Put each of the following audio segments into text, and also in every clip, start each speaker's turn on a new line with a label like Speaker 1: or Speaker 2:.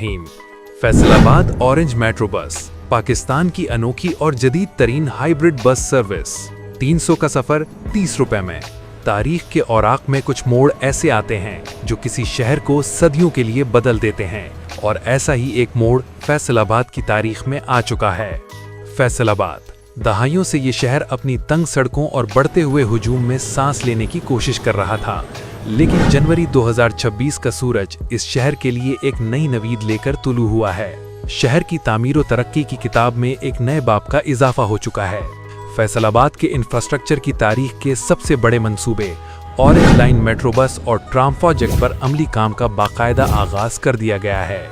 Speaker 1: Faisalabad orange metro bus Pakistan की अनोखी और जदीद तरीन हाइब्रिड बस सर्विस। 300 का सफर 30 रुपए में। तारीख के औराक में कुछ मोड़ ऐसे आते हैं जो किसी शहर को सदियों के लिए बदल देते हैं, और ऐसा ही एक मोड़ फैसलाबाद की तारीख में आ चुका है। फैसलाबाद दहाइयों से ये शहर अपनी तंग सड़कों और बढ़ते हुए हुजूम में सांस लेने की कोशिश कर रहा था, लेकिन जनवरी 2026 का सूरज इस शहर के लिए एक नई नवीद लेकर तुलू हुआ है। शहर की तामीर और तरक्की की किताब में एक नए बाब का इजाफा हो चुका है। फैसलाबाद के इंफ्रास्ट्रक्चर की तारीख के सबसे बड़े मंसूबे ऑरेंज लाइन मेट्रो बस और ट्राम प्रोजेक्ट पर अमली काम का बाकायदा आगाज कर दिया गया है।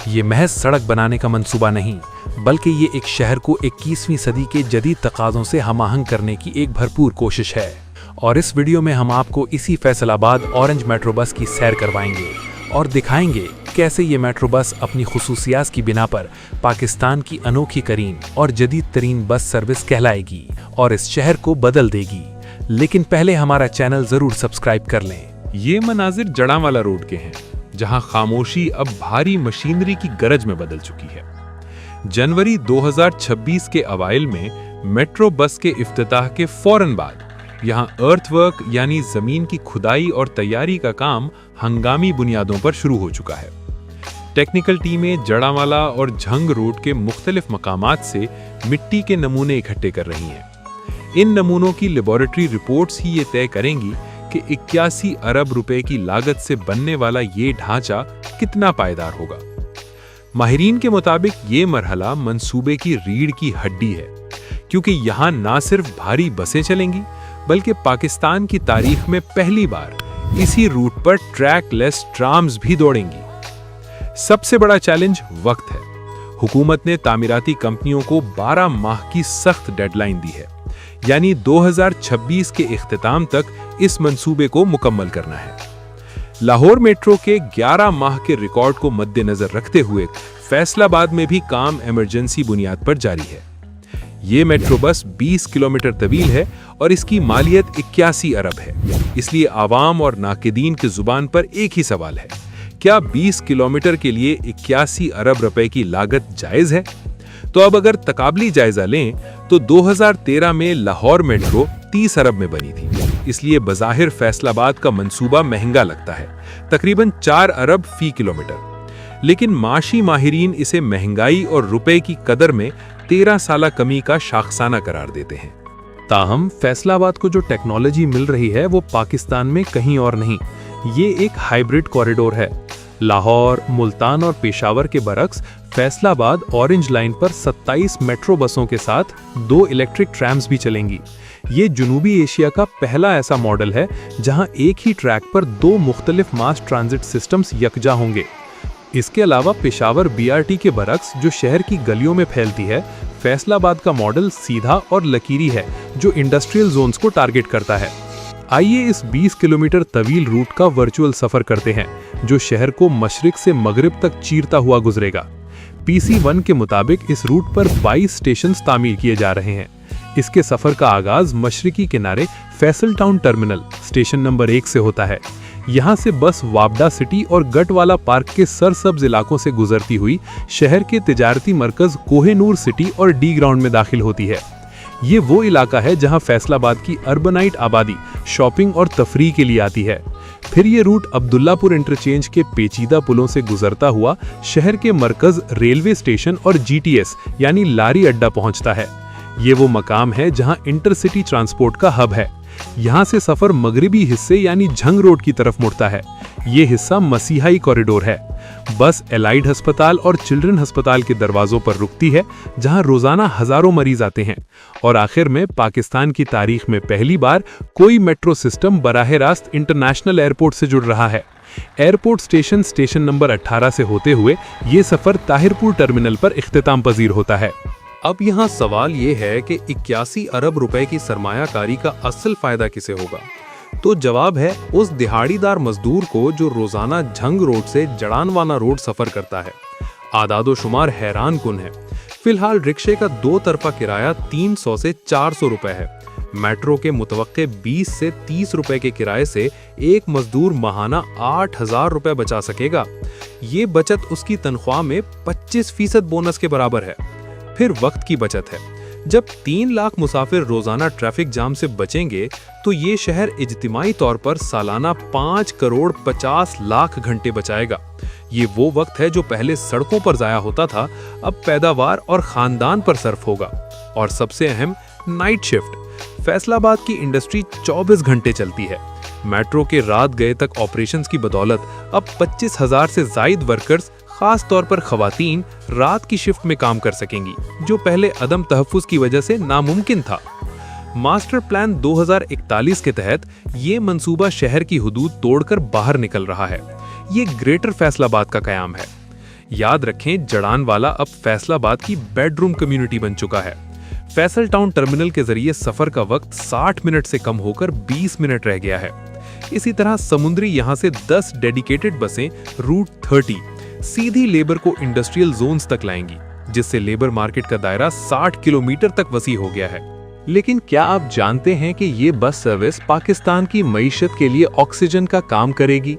Speaker 1: ये महज सड़क बनाने का मंसूबा नहीं, बल्कि ये एक शहर को 21वीं सदी के जदीद तकाज़ों से हमाहंग करने की एक भरपूर कोशिश है। और इस वीडियो में हम आपको इसी फैसलाबाद ऑरेंज मेट्रो बस की सैर करवाएंगे और दिखाएंगे कैसे ये मेट्रो बस अपनी खुसूसियात की बिना पर पाकिस्तान की अनोखी तरीन और जदीद तरीन बस सर्विस कहलाएगी और इस शहर को बदल देगी। लेकिन पहले हमारा चैनल जरूर सब्सक्राइब कर लें।
Speaker 2: ये मनाजिर जड़ांवाला रोड के हैं, जहां खामोशी अब भारी मशीनरी की गरज में बदल चुकी है। जनवरी 2026 के अवाइल में मेट्रो बस के इफ्तिताह के फौरन बाद यहां अर्थवर्क यानी जमीन की खुदाई और तैयारी का काम हंगामी बुनियादों पर शुरू हो चुका है। टेक्निकल टीमें जड़ांवाला और झंग रोड के मुख्तलिफ मकामात से मिट्टी के नमूने इकट्ठे कर रही हैं। इन नमूनों की लेबोरेटरी रिपोर्ट्स ही ये तय करेंगी कि 81 अरब रुपए की लागत से बनने वाला ये ढांचा कितना पायदार होगा। माहिरीन के मुताबिक ये मरहला मंसूबे की रीढ़ की हड्डी है, क्योंकि यहाँ ना सिर्फ भारी बसें चलेंगी, बल्कि पाकिस्तान की तारीख में पहली बार इसी रूट पर ट्रैकलेस ट्राम्स भी दौड़ेंगी। सबसे बड़ा चैलेंज वक्त है। हुकूमत ने तामीराती कंपनियों को 12 माह की सख्त डेडलाइन दी है, यानी 2026 के इख्तिताम तक इस मंसूबे को मुकम्मल करना है। लाहौर मेट्रो के 11 माह के रिकॉर्ड को मद्देनजर रखते हुए फैसलाबाद में भी काम इमरजेंसी बुनियाद पर जारी है। ये मेट्रो बस 20 किलोमीटर तवील है और इसकी मालियत 81 अरब है। इसलिए आवाम और नाकिदीन की जुबान पर एक ही सवाल है, क्या 20 किलोमीटर के लिए 81 अरब रुपए की लागत जायज है? तो अब अगर तकाबली जायजा लें तो 2013 में लाहौर मेट्रो 30 अरब में बनी थी, इसलिए बज़ाहिर फैसलाबाद का मंसूबा महंगा लगता है, तकरीबन 4 अरब फी किलोमीटर। लेकिन माशी माहिरीन इसे महंगाई और रुपए की कदर में 13 साला कमी का शाखसाना करार देते हैं।
Speaker 1: ताहम फैसलाबाद को जो टेक्नोलॉजी मिल रही है वो पाकिस्तान में कहीं और नहीं। ये एक हाइब्रिड कॉरिडोर है। लाहौर, मुल्तान और पेशावर के बरक्स फैसलाबाद ऑरेंज लाइन पर 27 मेट्रो बसों के साथ 2 इलेक्ट्रिक ट्रैम्स भी चलेंगी। ये जनूबी एशिया का पहला ऐसा मॉडल है जहां एक ही ट्रैक पर 2 मुख्तलिफ मास ट्रांजिट सिस्टम्स यकजा होंगे। इसके अलावा पेशावर बीआरटी के बरक्स जो शहर की गलियों में फैलती है, फैसलाबाद का मॉडल सीधा और लकीरी है जो इंडस्ट्रियल जोन्स को टारगेट करता है। आइए इस 20 किलोमीटर तवील रूट का वर्चुअल सफर करते हैं जो शहर को मशरिक से मगरिब तक चीरता हुआ गुजरेगा। PC1 के मुताबिक इस रूट पर 22 स्टेशन तामीर किए जा रहे हैं। इसके सफर का आगाज मशरिकी किनारे Faisal town terminal station number 1 से होता है। यहाँ से बस वाबडा सिटी और गटवाला पार्क के सरसब्ज इलाकों से गुजरती हुई शहर के तिजारती मरकज कोहेनूर सिटी और डी ग्राउंड में दाखिल होती है। ये वो इलाका है जहाँ फैसलाबाद की अर्बनाइट आबादी शॉपिंग और तफरीह के लिए आती है। फिर ये रूट अब्दुल्लापुर इंटरचेंज के पेचीदा पुलों से गुजरता हुआ शहर के मरकज रेलवे स्टेशन और GTS यानी लारी अड्डा पहुँचता है। ये वो मकाम है जहाँ इंटरसिटी ट्रांसपोर्ट का हब है। यहाँ से सफर मगरिबी हिस्से यानी झंग रोड की तरफ मुड़ता है। ये हिस्सा मसीहाई कॉरिडोर है। बस एलाइड अस्पताल और चिल्ड्रन अस्पताल के दरवाजों पर रुकती है, जहाँ रोजाना हजारों मरीज आते हैं। और आखिर में पाकिस्तान की तारीख में पहली बार कोई मेट्रो सिस्टम बराह रास्त इंटरनेशनल एयरपोर्ट से जुड़ रहा है। एयरपोर्ट स्टेशन नंबर 18 से होते हुए ये सफर ताहिरपुर टर्मिनल पर इख्तिताम पजीर होता है। अब यहाँ सवाल ये है कि 81 अरब रुपए की सरमायाकारी का असल फायदा किसे होगा? तो जवाब है उस दिहाड़ीदार मजदूर को जो रोजाना झंग रोड से जड़ानवाना रोड सफर करता है। आदादो शुमार हैरान कुन है। फिलहाल रिक्शे का 2 तरफा किराया 300 से 400 रुपए है, मेट्रो के मुतवक्के 20 से 30 रुपए के किराए से एक मजदूर माहाना 8,000 रुपए बचा सकेगा। ये बचत उसकी तनख्वाह में 25% बोनस के बराबर है। फिर वक्त की बचत है। जब 3 लाख मुसाफिर रोजाना ट्रैफिक जाम से बचेंगे तो ये शहर इज्तिमाई तौर पर सालाना 5 करोड़ 50 लाख घंटे बचाएगा। ये वो वक्त है जो पहले सड़कों पर जाया होता था, अब पैदावार और खानदान पर सर्फ होगा। और सबसे अहम, नाइट शिफ्ट। फैसलाबाद की इंडस्ट्री 24 घंटे चलती है। मेट्रो के रात गए तक ऑपरेशंस की बदौलत अब 25,000 से जायद वर्कर्स, खास तौर पर खवातीन, रात की शिफ्ट में काम कर सकेंगी, जो पहले अदम तहफ्फुज की वजह से नामुमकिन था। मास्टर प्लान 2041 के तहत ये मंसूबा शहर की हुदूद तोड़कर बाहर निकल रहा है। ये ग्रेटर फैसलाबाद का कयाम है। याद रखें, जड़ानवाला अब फैसलाबाद की बेडरूम कम्युनिटी बन चुका है। फैसल टाउन टर्मिनल के जरिए सफर का वक्त 60 मिनट से कम होकर 20 मिनट रह गया है। इसी तरह समुद्री यहां से 10 डेडिकेटेड बसें रूट 30 सीधी लेबर को इंडस्ट्रियल जोन्स तक लाएंगी, जिससे लेबर मार्केट का दायरा 60 किलोमीटर तक वसी हो गया है। लेकिन क्या आप जानते हैं कि ये बस सर्विस पाकिस्तान की मईशत के लिए ऑक्सीजन का काम करेगी?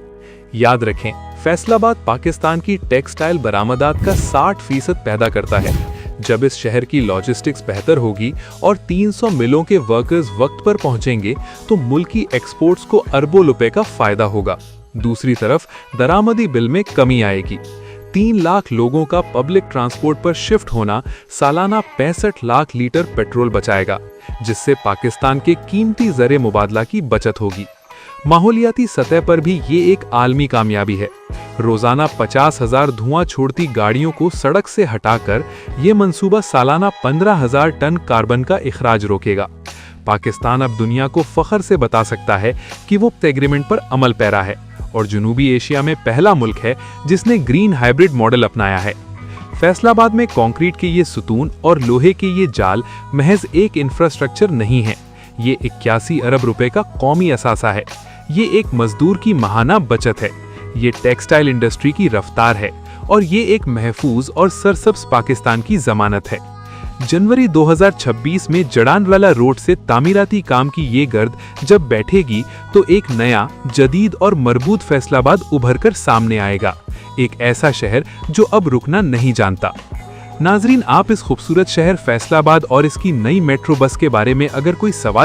Speaker 1: याद रखें, फैसलाबाद पाकिस्तान की टेक्सटाइल बरामदात का 60% पैदा करता है। जब इस शहर की लॉजिस्टिक्स बेहतर होगी और 300 मिलों के वर्कर्स वक्त पर पहुंचेंगे तो मुल्क की एक्सपोर्ट्स को अरबों रुपए का फायदा होगा। दूसरी तरफ दरामदी बिल में कमी आएगी। 3 लाख लोगों का पब्लिक ट्रांसपोर्ट पर शिफ्ट होना सालाना 65 लाख लीटर पेट्रोल बचाएगा, जिससे पाकिस्तान के कीमती ज़रे मुबादला की बचत होगी। माहौलियाती सतह पर भी ये एक आलमी कामयाबी है। रोजाना 50,000 धुआं छोड़ती गाड़ियों को सड़क से हटाकर ये मंसूबा सालाना 15,000 टन कार्बन का इखराज रोकेगा। पाकिस्तान अब दुनिया को फख्र से बता सकता है कि वो एग्रीमेंट पर अमल पैरा है और जनूबी एशिया में पहला मुल्क है जिसने ग्रीन हाइब्रिड मॉडल अपनाया है। फैसलाबाद में कंक्रीट के ये सुतून और लोहे के ये जाल महज एक इंफ्रास्ट्रक्चर नहीं है, ये 81 अरब रुपए का कौमी असासा है। ये एक मजदूर की माहाना बचत है, ये टेक्सटाइल इंडस्ट्री की रफ्तार है और ये एक महफूज और सरसब्ज पाकिस्तान की जमानत है। जनवरी 2026 में जड़ानवाला रोड से तामीराती काम की ये गर्द जब बैठेगी तो एक नया, जदीद और मरबूत फैसलाबाद उभर कर सामने आएगा। एक ऐसा शहर जो अब रुकना नहीं जानता। नाजरीन, आप इस खूबसूरत शहर फैसलाबाद और इसकी नई मेट्रो बस के बारे में अगर कोई सवाल